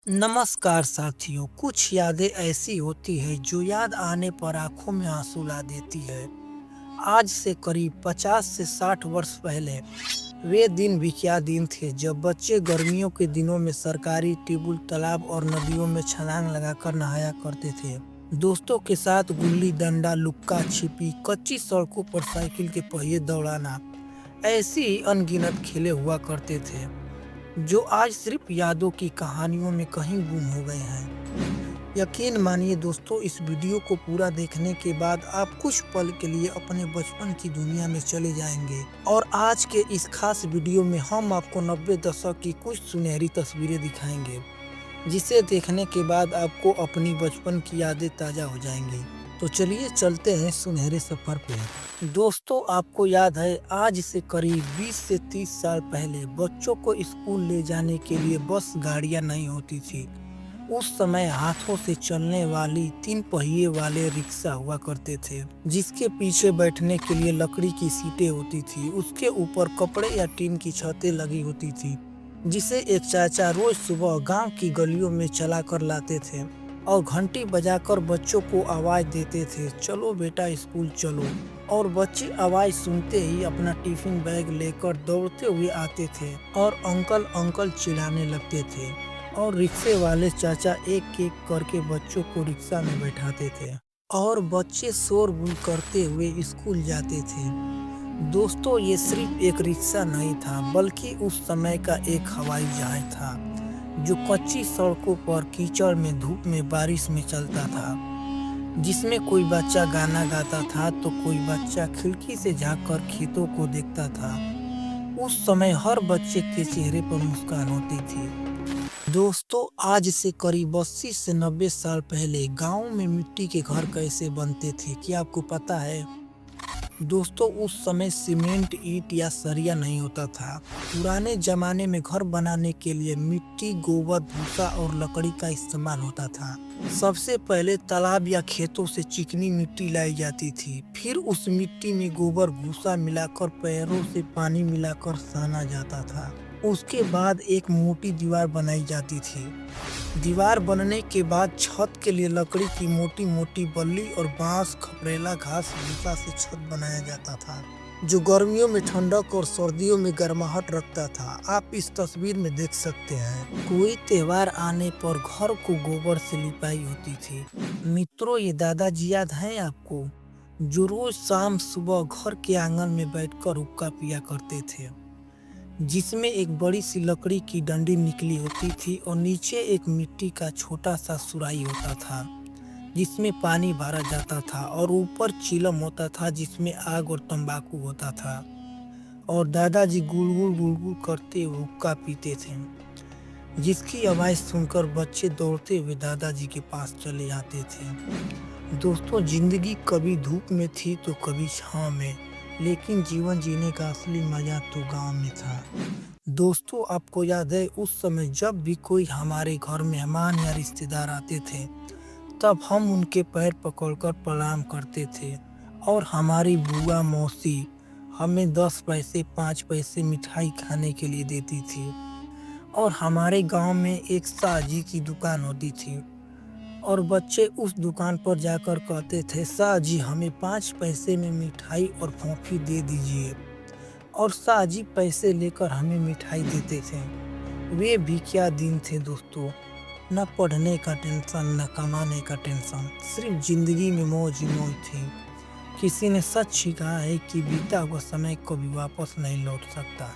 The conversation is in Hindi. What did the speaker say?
नमस्कार साथियों, कुछ यादें ऐसी होती है जो याद आने पर आंखों में आंसू ला देती है। आज से करीब 50 से 60 वर्ष पहले वे दिन भी क्या दिन थे जब बच्चे गर्मियों के दिनों में सरकारी ट्यूबवेल, तालाब और नदियों में छलांग लगाकर नहाया करते थे। दोस्तों के साथ गुल्ली डंडा, लुक्का छिपी, कच्ची सड़कों पर साइकिल के पहिए दौड़ाना, ऐसी ही अनगिनत खेले हुआ करते थे जो आज सिर्फ यादों की कहानियों में कहीं गुम हो गए हैं। यकीन मानिए दोस्तों, इस वीडियो को पूरा देखने के बाद आप कुछ पल के लिए अपने बचपन की दुनिया में चले जाएंगे। और आज के इस खास वीडियो में हम आपको 90 दशक की कुछ सुनहरी तस्वीरें दिखाएंगे, जिसे देखने के बाद आपको अपनी बचपन की यादें ताज़ा हो जाएंगी। तो चलिए चलते हैं सुनहरे सफर पे। दोस्तों, आपको याद है आज से करीब 20 से 30 साल पहले बच्चों को स्कूल ले जाने के लिए बस गाड़ियां नहीं होती थी। उस समय हाथों से चलने वाली 3 पहिए वाले रिक्शा हुआ करते थे, जिसके पीछे बैठने के लिए लकड़ी की सीटें होती थी। उसके ऊपर कपड़े या टीन की छतें लगी होती थी, जिसे एक चाचा रोज सुबह गांव की गलियों में चला कर लाते थे और घंटी बजाकर बच्चों को आवाज देते थे, चलो बेटा स्कूल चलो। और बच्चे आवाज सुनते ही अपना टिफिन बैग लेकर दौड़ते हुए आते थे और अंकल अंकल चिढ़ाने लगते थे। और रिक्शे वाले चाचा एक एक करके बच्चों को रिक्शा में बैठाते थे और बच्चे शोरगुल करते हुए स्कूल जाते थे। दोस्तों, ये सिर्फ एक रिक्शा नहीं था, बल्कि उस समय का एक हवाई जहाज था जो कच्ची सड़कों पर कीचड़ में, धूप में, बारिश में चलता था, जिसमें कोई बच्चा गाना गाता था तो कोई बच्चा खिड़की से झांककर खेतों को देखता था। उस समय हर बच्चे के चेहरे पर मुस्कान होती थी। दोस्तों, आज से करीब 80 से 90 साल पहले गांव में मिट्टी के घर कैसे बनते थे, क्या आपको पता है? दोस्तों, उस समय सीमेंट, ईंट या सरिया नहीं होता था। पुराने जमाने में घर बनाने के लिए मिट्टी, गोबर, भूसा और लकड़ी का इस्तेमाल होता था। सबसे पहले तालाब या खेतों से चिकनी मिट्टी लाई जाती थी। फिर उस मिट्टी में गोबर, भूसा मिलाकर पैरों से पानी मिलाकर साना जाता था। उसके बाद एक मोटी दीवार बनाई जाती थी। दीवार बनने के बाद छत के लिए लकड़ी की मोटी मोटी बल्ली और बांस, खपरेला, घास भूसा से छत बनाया जाता था, जो गर्मियों में ठंडक और सर्दियों में गर्माहट रखता था। आप इस तस्वीर में देख सकते हैं, कोई त्योहार आने पर घर को गोबर से लिपाई होती थी। मित्रों, ये दादाजी याद हैं आपको, जो रोज शाम सुबह घर के आंगन में बैठकर हुक्का पिया करते थे, जिसमें एक बड़ी सी लकड़ी की डंडी निकली होती थी और नीचे एक मिट्टी का छोटा सा सुराही होता था, जिसमें पानी भरा जाता था और ऊपर चिलम होता था जिसमें आग और तंबाकू होता था। और दादाजी गुलगुल गुलगुल करते हुए हुक्का पीते थे, जिसकी आवाज़ सुनकर बच्चे दौड़ते हुए दादाजी के पास चले आते थे। दोस्तों, जिंदगी कभी धूप में थी तो कभी छाँव में, लेकिन जीवन जीने का असली मजा तो गांव में था। दोस्तों, आपको याद है उस समय जब भी कोई हमारे घर मेहमान या रिश्तेदार आते थे, तब हम उनके पैर पकड़कर प्रणाम करते थे और हमारी बुआ, मौसी हमें 10 पैसे, 5 पैसे मिठाई खाने के लिए देती थी। और हमारे गांव में एक साजी की दुकान होती थी और बच्चे उस दुकान पर जाकर कहते थे, साजी हमें 5 पैसे में मिठाई और फोफी दे दीजिए। और साजी पैसे लेकर हमें मिठाई देते थे। वे भी क्या दिन थे दोस्तों, न पढ़ने का टेंशन, न कमाने का टेंशन, सिर्फ जिंदगी में मौज ही मौज थी। किसी ने सच ही कहा है कि बीता हुआ समय कभी वापस नहीं लौट सकता।